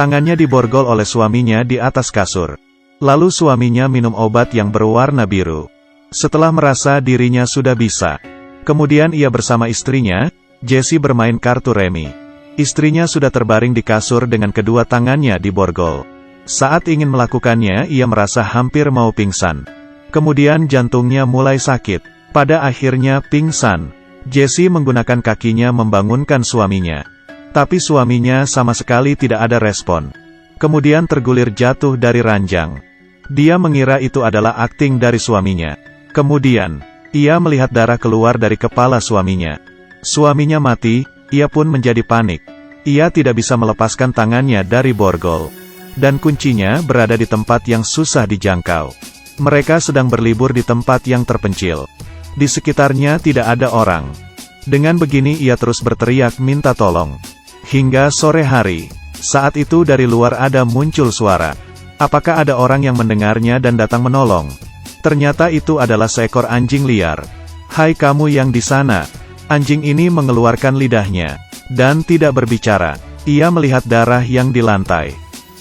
Tangannya diborgol oleh suaminya di atas kasur. Lalu suaminya minum obat yang berwarna biru. Setelah merasa dirinya sudah bisa, kemudian ia bersama istrinya, Jessie, bermain kartu remi. Istrinya sudah terbaring di kasur dengan kedua tangannya diborgol. Saat ingin melakukannya, ia merasa hampir mau pingsan. Kemudian jantungnya mulai sakit. Pada akhirnya pingsan. Jessie menggunakan kakinya membangunkan suaminya. Tapi suaminya sama sekali tidak ada respon. Kemudian tergulir jatuh dari ranjang. Dia mengira itu adalah akting dari suaminya. Kemudian, ia melihat darah keluar dari kepala suaminya. Suaminya mati, ia pun menjadi panik. Ia tidak bisa melepaskan tangannya dari borgol. Dan kuncinya berada di tempat yang susah dijangkau. Mereka sedang berlibur di tempat yang terpencil. Di sekitarnya tidak ada orang. Dengan begini ia terus berteriak minta tolong. Hingga sore hari. Saat itu dari luar ada muncul suara. Apakah ada orang yang mendengarnya dan datang menolong? Ternyata itu adalah seekor anjing liar. Hai kamu yang di sana. Anjing ini mengeluarkan lidahnya. Dan tidak berbicara. Ia melihat darah yang di lantai.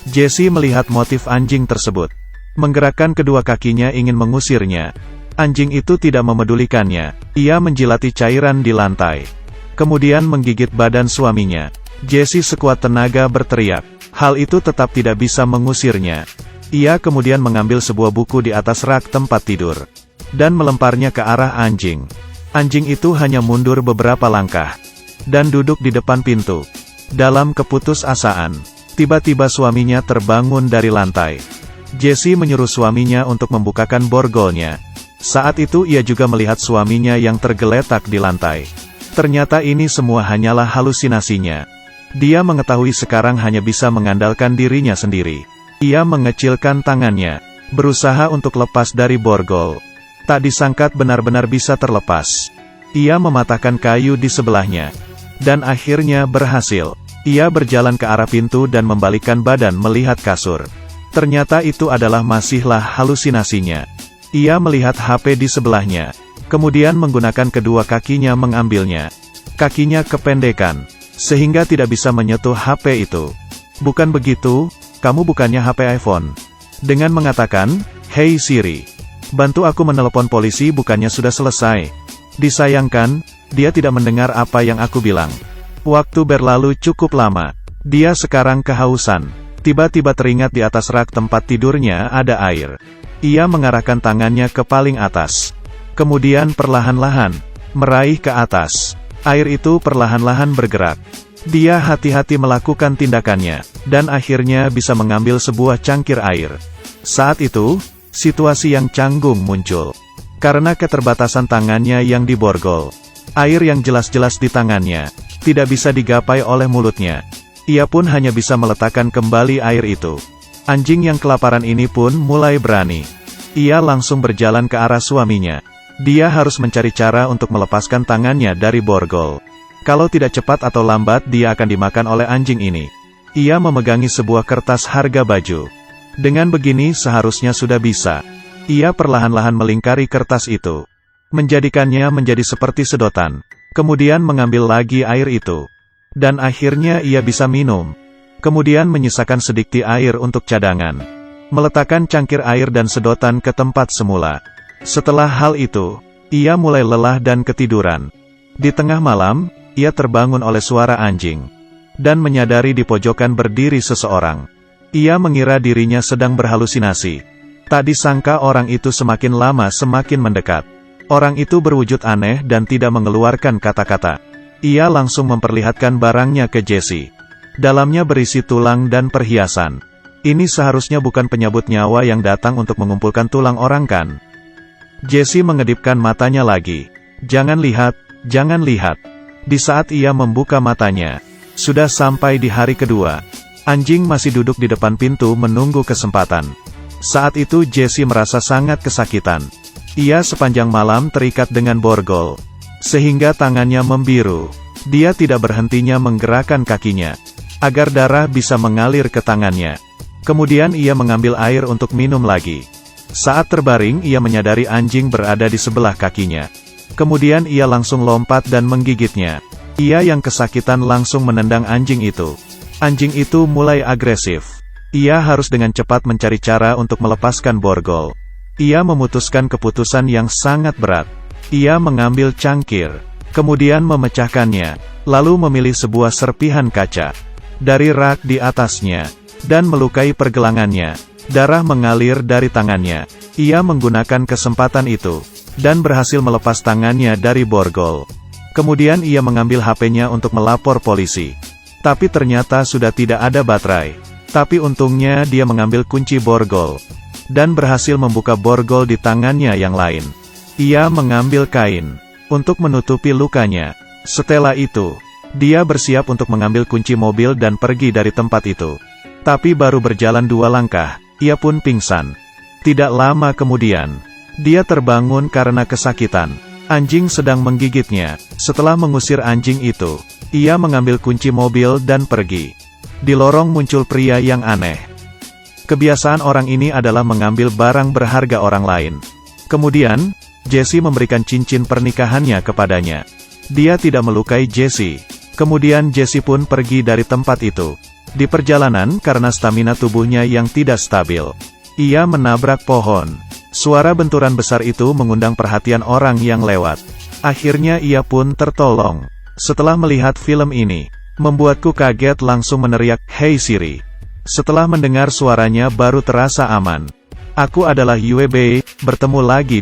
Jessie melihat motif anjing tersebut. Menggerakkan kedua kakinya ingin mengusirnya. Anjing itu tidak memedulikannya. Ia menjilati cairan di lantai. Kemudian menggigit badan suaminya. Jessie sekuat tenaga berteriak. Hal itu tetap tidak bisa mengusirnya. Ia kemudian mengambil sebuah buku di atas rak tempat tidur. Dan melemparnya ke arah anjing. Anjing itu hanya mundur beberapa langkah. Dan duduk di depan pintu. Dalam keputusasaan, tiba-tiba suaminya terbangun dari lantai. Jessie menyuruh suaminya untuk membukakan borgolnya. Saat itu ia juga melihat suaminya yang tergeletak di lantai. Ternyata ini semua hanyalah halusinasinya. Dia mengetahui sekarang hanya bisa mengandalkan dirinya sendiri. Ia mengecilkan tangannya, berusaha untuk lepas dari borgol. Tak disangka benar-benar bisa terlepas. Ia mematahkan kayu di sebelahnya. Dan akhirnya berhasil. Ia berjalan ke arah pintu dan membalikkan badan melihat kasur. Ternyata itu adalah masihlah halusinasinya. Ia melihat HP di sebelahnya. Kemudian menggunakan kedua kakinya mengambilnya. Kakinya kependekan. Sehingga tidak bisa menyentuh HP itu. Bukan begitu, kamu bukannya HP iPhone. Dengan mengatakan, "Hey Siri, bantu aku menelepon polisi," bukannya sudah selesai. Disayangkan, dia tidak mendengar apa yang aku bilang. Waktu berlalu cukup lama. Dia sekarang kehausan. Tiba-tiba teringat di atas rak tempat tidurnya ada air. Ia mengarahkan tangannya ke paling atas. Kemudian perlahan-lahan, meraih ke atas. Air itu perlahan-lahan bergerak. Dia hati-hati melakukan tindakannya, dan akhirnya bisa mengambil sebuah cangkir air. Saat itu, situasi yang canggung muncul. Karena keterbatasan tangannya yang diborgol. Air yang jelas-jelas di tangannya, tidak bisa digapai oleh mulutnya. Ia pun hanya bisa meletakkan kembali air itu. Anjing yang kelaparan ini pun mulai berani. Ia langsung berjalan ke arah suaminya. Dia harus mencari cara untuk melepaskan tangannya dari borgol. Kalau tidak cepat atau lambat dia akan dimakan oleh anjing ini. Ia memegangi sebuah kertas harga baju. Dengan begini seharusnya sudah bisa. Ia perlahan-lahan melingkari kertas itu. Menjadikannya menjadi seperti sedotan. Kemudian mengambil lagi air itu. Dan akhirnya ia bisa minum. Kemudian menyisakan sedikit air untuk cadangan. Meletakkan cangkir air dan sedotan ke tempat semula. Setelah hal itu, ia mulai lelah dan ketiduran. Di tengah malam, ia terbangun oleh suara anjing. Dan menyadari di pojokan berdiri seseorang. Ia mengira dirinya sedang berhalusinasi. Tak disangka orang itu semakin lama semakin mendekat. Orang itu berwujud aneh dan tidak mengeluarkan kata-kata. Ia langsung memperlihatkan barangnya ke Jessie. Dalamnya berisi tulang dan perhiasan. Ini seharusnya bukan penyabut nyawa yang datang untuk mengumpulkan tulang orang kan? Jessie mengedipkan matanya lagi. Jangan lihat, jangan lihat. Di saat ia membuka matanya, sudah sampai di hari kedua. Anjing masih duduk di depan pintu menunggu kesempatan. Saat itu Jessie merasa sangat kesakitan. Ia sepanjang malam terikat dengan borgol. Sehingga tangannya membiru. Dia tidak berhentinya menggerakkan kakinya. Agar darah bisa mengalir ke tangannya. Kemudian ia mengambil air untuk minum lagi. Saat terbaring ia menyadari anjing berada di sebelah kakinya. Kemudian ia langsung lompat dan menggigitnya. Ia yang kesakitan langsung menendang anjing itu. Anjing itu mulai agresif. Ia harus dengan cepat mencari cara untuk melepaskan borgol. Ia memutuskan keputusan yang sangat berat. Ia mengambil cangkir, kemudian memecahkannya, lalu memilih sebuah serpihan kaca dari rak di atasnya, dan melukai pergelangannya. Darah mengalir dari tangannya. Ia menggunakan kesempatan itu, dan berhasil melepas tangannya dari borgol. Kemudian ia mengambil HP-nya untuk melapor polisi. Tapi ternyata sudah tidak ada baterai. Tapi untungnya dia mengambil kunci borgol, dan berhasil membuka borgol di tangannya yang lain. Ia mengambil kain untuk menutupi lukanya. Setelah itu, dia bersiap untuk mengambil kunci mobil dan pergi dari tempat itu. Tapi baru berjalan 2 langkah, ia pun pingsan. Tidak lama kemudian, dia terbangun karena kesakitan. Anjing sedang menggigitnya. Setelah mengusir anjing itu, ia mengambil kunci mobil dan pergi. Di lorong muncul pria yang aneh. Kebiasaan orang ini adalah mengambil barang berharga orang lain. Kemudian, Jesse memberikan cincin pernikahannya kepadanya. Dia tidak melukai Jesse. Kemudian Jesse pun pergi dari tempat itu. Di perjalanan, karena stamina tubuhnya yang tidak stabil, ia menabrak pohon. Suara benturan besar itu mengundang perhatian orang yang lewat. Akhirnya ia pun tertolong. Setelah melihat film ini, membuatku kaget, langsung meneriak, "Hey Siri." Setelah mendengar suaranya baru terasa aman. Aku adalah Yue Bei, bertemu lagi.